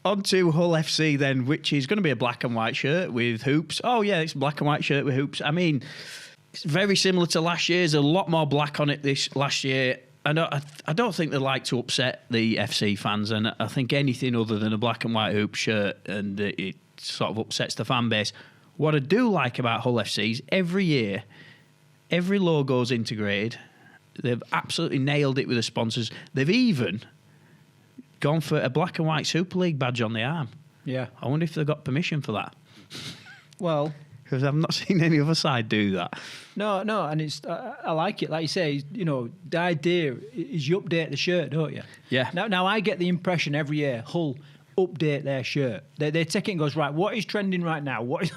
on to Hull FC then, which is going to be a black and white shirt with hoops. Oh, yeah, it's a black and white shirt with hoops. I mean, it's very similar to last year's. A lot more black on it this last year. I don't think they like to upset the FC fans, and I think anything other than a black and white hoop shirt, and it sort of upsets the fan base. What I do like about Hull FC is every year, every logo's integrated. They've absolutely nailed it with the sponsors. They've even gone for a black and white Super League badge on the arm. Yeah. I wonder if they've got permission for that. Well, because I've not seen any other side do that. No, and it's I like it. Like you say, the idea is you update the shirt, don't you? Yeah. Now I get the impression every year Hull update their shirt. They take it and goes, right, what is trending right now? What is,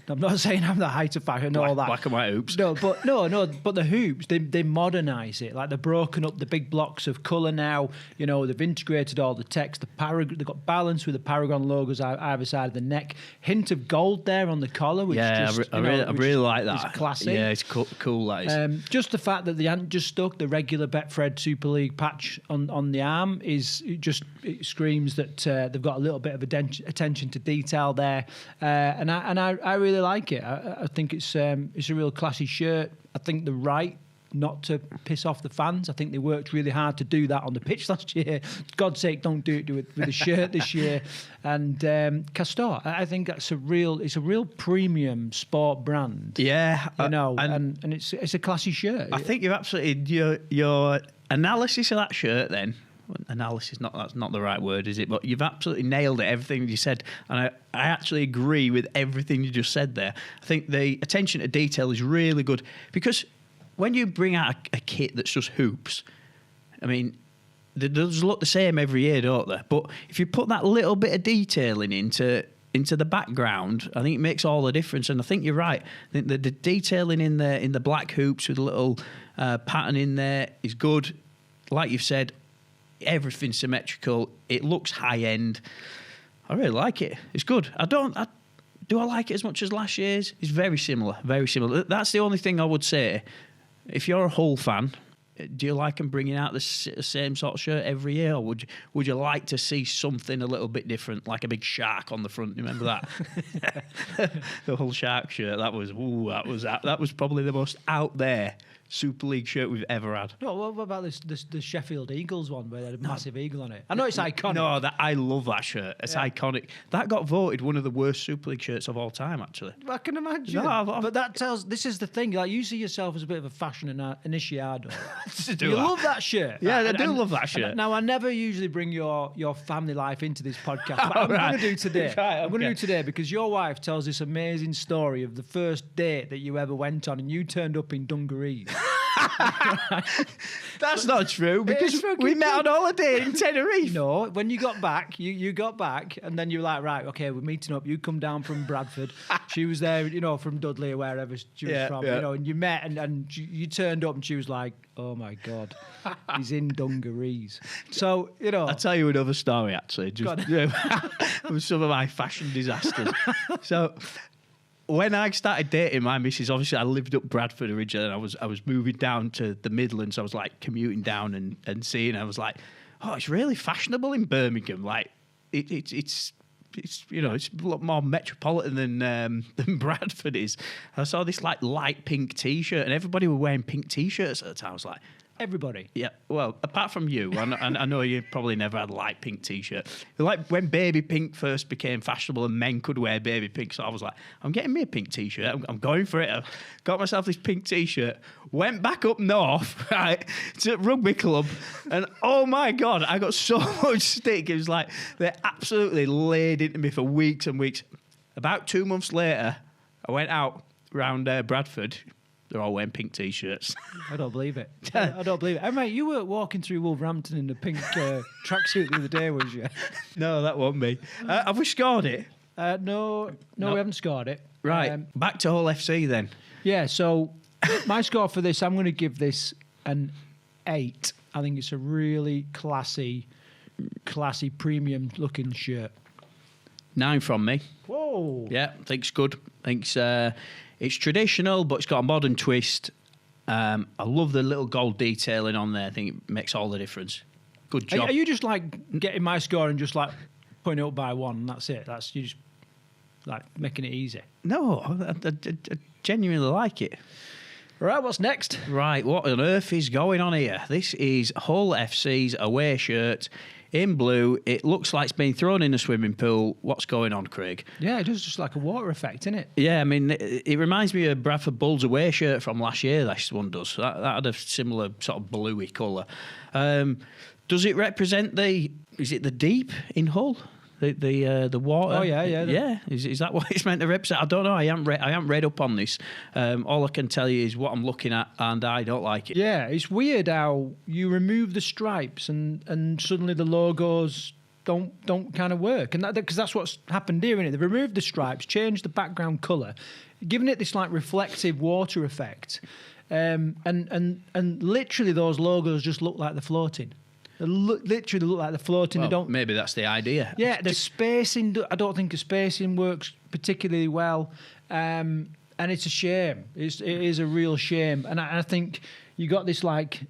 I'm not saying I'm the height of fashion and all that. Black and white hoops. No, but the hoops, they modernise it. Like they've broken up the big blocks of colour now. They've integrated all the text. They've got balance with the Paragon logos either side of the neck. Hint of gold there on the collar, which I really like that. It's classy. Yeah, it's cool that is. Just the fact that they hadn't just stuck the regular Betfred Super League patch on the arm it screams that they've got a little bit of attention to detail there, and I really like it. I think it's a real classy shirt. I think they're right not to piss off the fans. I think they worked really hard to do that on the pitch last year. God's sake, don't do it with the shirt this year. And Castor, I think it's a real premium sport brand. Yeah, and it's a classy shirt. I think you're absolutely your analysis of that shirt then. Analysis, that's not the right word, is it? But you've absolutely nailed it, everything you said. And I actually agree with everything you just said there. I think the attention to detail is really good, because when you bring out a kit that's just hoops, I mean, they just look the same every year, don't they? But if you put that little bit of detailing into the background, I think it makes all the difference. And I think you're right. I think the detailing in the black hoops with a little pattern in there is good. Like you've said, everything's symmetrical. It looks high end. I really like it. It's good. Do I like it as much as last year's? It's very similar. Very similar. That's the only thing I would say. If you're a Hull fan, do you like them bringing out the same sort of shirt every year, or would you like to see something a little bit different, like a big shark on the front? Remember that? The Hull shark shirt. That was probably the most out there Super League shirt we've ever had. No, what about the Sheffield Eagles one where they had a massive eagle on it? I know it's iconic. No, I love that shirt. It's iconic. That got voted one of the worst Super League shirts of all time, actually. I can imagine. No, but that tells. This is the thing. Like, you see yourself as a bit of a fashion initiado. Love that shirt. Yeah, I do love that shirt. Now, I never usually bring your family life into this podcast, but I'm going to do today. Right, okay. I'm going to do today because your wife tells this amazing story of the first date that you ever went on, and you turned up in dungarees. That's not true, because we met on holiday in Tenerife. No, when you got back, you got back, and then you were like, right, okay, we're meeting up. You come down from Bradford. She was there, from Dudley or wherever she was from, and you met, and you turned up, and she was like, oh my God, he's in dungarees. So, I'll tell you another story, actually. Just with some of my fashion disasters. So, when I started dating my missus, obviously I lived up Bradford originally, and I was moving down to the Midlands. I was like commuting down and seeing. I was like, oh, it's really fashionable in Birmingham. Like it's a lot more metropolitan than Bradford is. I saw this like light pink T-shirt, and everybody were wearing pink T-shirts at the time. I was like, everybody. Yeah, well, apart from you, I know you probably never had a light pink T-shirt. Like when baby pink first became fashionable and men could wear baby pink, so I was like, I'm getting me a pink T-shirt. I'm going for it. I got myself this pink T-shirt, went back up north, right, to Rugby club, and oh my God, I got so much stick. It was like they absolutely laid into me for weeks and weeks. About 2 months later, I went out round Bradford. They're all wearing pink T-shirts. I don't believe it. I don't believe it. Hey, mate, you were walking through Wolverhampton in a pink tracksuit the other day, was you? No, that wasn't me. Have we scored it? No, we haven't scored it. Right, back to Hull FC then. Yeah, so my score for this, I'm going to give this an 8. I think it's a really classy premium-looking shirt. 9 from me. Whoa. Yeah, I think it's good. I think it's traditional, but it's got a modern twist. I love the little gold detailing on there. I think it makes all the difference. Good job. Are you just like getting my score and just like putting it up by one, and that's it. That's you just like making it easy. No, I genuinely like it. Right, what's next? Right, what on earth is going on here? This is Hull FC's away shirt in blue. It looks like it's been thrown in a swimming pool. What's going on, Craig? Yeah, it does just like a water effect, isn't it? Yeah, I mean, it reminds me of Bradford Bulls away shirt from last year. This one does. That had a similar sort of bluey colour. Does it represent is it the deep in Hull? The water. Oh yeah. Yeah. Is that what it's meant to represent? I don't know. I haven't read up on this. All I can tell you is what I'm looking at, and I don't like it. Yeah, it's weird how you remove the stripes and suddenly the logos don't kind of work, and because that's what's happened here, isn't it? They've removed the stripes, changed the background colour, giving it this like reflective water effect, and literally those logos just look like they're floating. They literally look like they're floating. Well, they don't. Maybe that's the idea. Yeah, the spacing. I don't think the spacing works particularly well, and it's a shame. It is a real shame. And I think you got this like,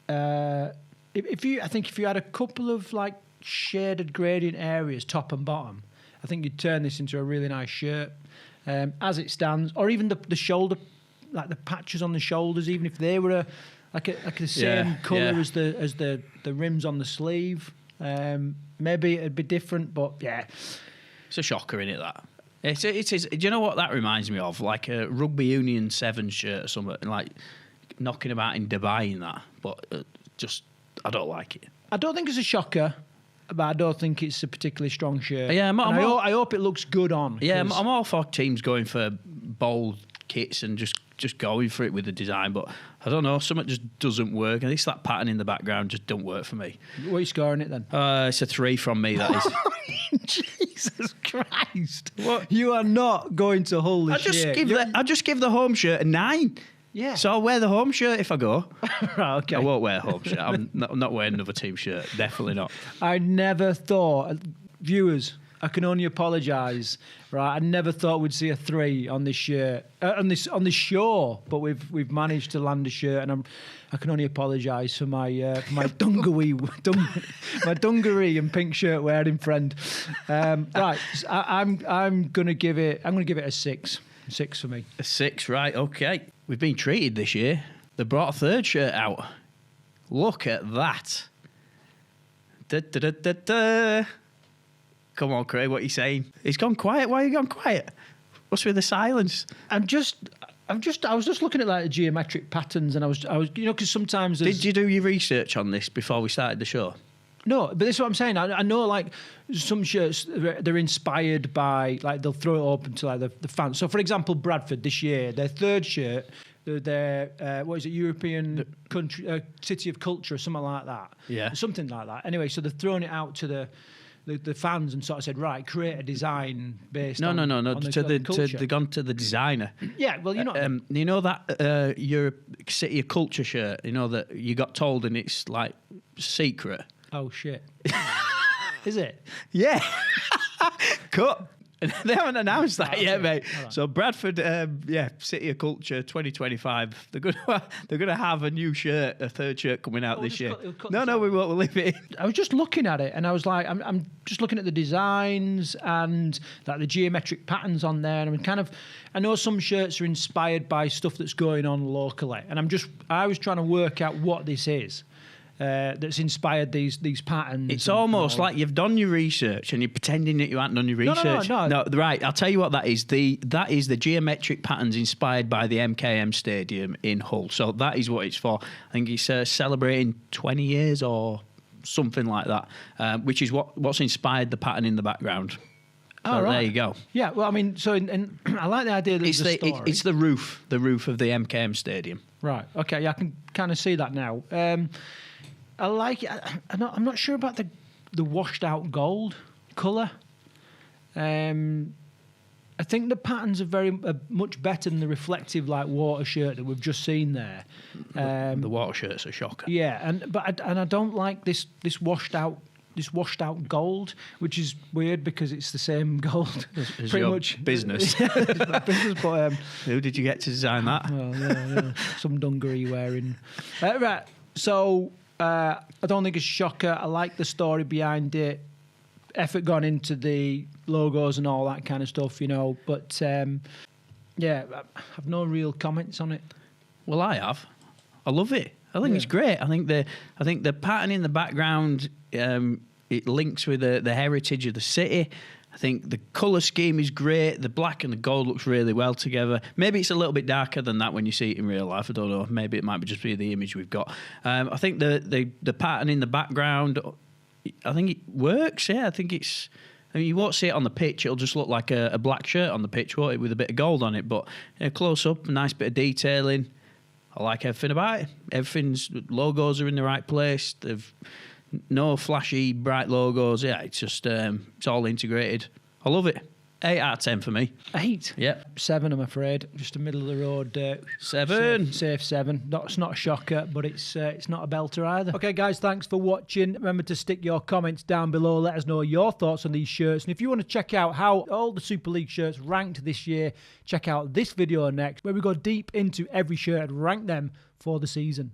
if you had a couple of like shaded gradient areas, top and bottom, I think you'd turn this into a really nice shirt as it stands, or even the shoulder, like the patches on the shoulders, even if they were like the same colour as the rims on the sleeve. Maybe it'd be different, but yeah, it's a shocker, isn't it? That it is. Do you know what that reminds me of? Like a Rugby Union 7 shirt or something, like knocking about in Dubai in that. But I don't like it. I don't think it's a shocker, but I don't think it's a particularly strong shirt. Yeah, I hope it looks good on. Yeah, I'm all for teams going for bold kits and just going for it with the design, but I don't know, something just doesn't work, and it's that pattern in the background just don't work for me. What are you scoring it then? It's a 3 from me, that is. Jesus Christ. What? You are not going to Hull this year. I just give the home shirt a 9. Yeah. So I'll wear the home shirt if I go. Right, okay. I won't wear a home shirt. I'm not wearing another team shirt. Definitely not. I never thought, viewers, I can only apologise. Right, I never thought we'd see a 3 on this shirt on this show, but we've managed to land a shirt, and I can only apologise for my dungaree and pink shirt wearing friend. Right, so I'm gonna give it a 6. 6 for me. A 6, right? Okay. We've been treated this year. They brought a third shirt out. Look at that. Da, da, da, da, da. Come on, Craig, what are you saying? It's gone quiet. Why are you gone quiet? What's with the silence? I was just looking at like the geometric patterns, and I was because sometimes did you do your research on this before we started the show? No, but this is what I'm saying. I know like some shirts, they're inspired by, like they'll throw it open to like the fans. So for example, Bradford this year, their third shirt, their what is it, European country city of culture or something like that. Yeah, something like that. Anyway, so they've thrown it out to the fans and sort of said, right, create a design based on they've gone to the designer. Yeah, well, you know that your city of culture shirt, you know that you got told and it's like secret. Oh shit. Is it? Yeah. Cut. They haven't announced that yet, mate. Right. So Bradford, City of Culture 2025. They're gonna have a new shirt, a third shirt coming out this year. No, we won't. We'll leave it in. I was just looking at it, and I was like, I'm just looking at the designs and like the geometric patterns on there, and I know some shirts are inspired by stuff that's going on locally, and I was trying to work out what this is. That's inspired these patterns. It's almost like you've done your research and you're pretending that you haven't done your research. No. Right, I'll tell you what that is. That is the geometric patterns inspired by the MKM Stadium in Hull. So that is what it's for. I think it's celebrating 20 years or something like that, which is what's inspired the pattern in the background. So there you go. Yeah, well, I mean, so I like the idea that it's the roof of the MKM Stadium. Right. Okay. Yeah, I can kind of see that now. I like it. I'm not sure about the washed out gold colour. I think the patterns are much better than the reflective like water shirt that we've just seen there. The water shirt's a shocker. Yeah, but I don't like this washed out gold, which is weird because it's the same gold. It's pretty much business. Business, but who did you get to design that? Well, yeah. Some dungaree wearing. Right, so I don't think it's a shocker. I like the story behind it. effort gone into the logos and all that kind of stuff, you know. But yeah, I've no real comments on it. Well, I have. I love it. I think it's great. I think the pattern in the background, it links with the heritage of the city. I think the colour scheme is great. The black and the gold looks really well together. Maybe it's a little bit darker than that when you see it in real life. I don't know. Maybe it might just be the image we've got. I think the pattern in the background, I think it works. Yeah, I think it's... I mean, you won't see it on the pitch. It'll just look like a black shirt on the pitch, won't it, with a bit of gold on it. But close up, a nice bit of detailing. I like everything about it. Everything's... Logos are in the right place. They've... No flashy, bright logos. Yeah, it's just, it's all integrated. I love it. 8 out of 10 for me. 8? Yep. 7, I'm afraid. Just a middle of the road. 7. Safe 7. It's not a shocker, but it's not a belter either. Okay, guys, thanks for watching. Remember to stick your comments down below. Let us know your thoughts on these shirts. And if you want to check out how all the Super League shirts ranked this year, check out this video next, where we go deep into every shirt and rank them for the season.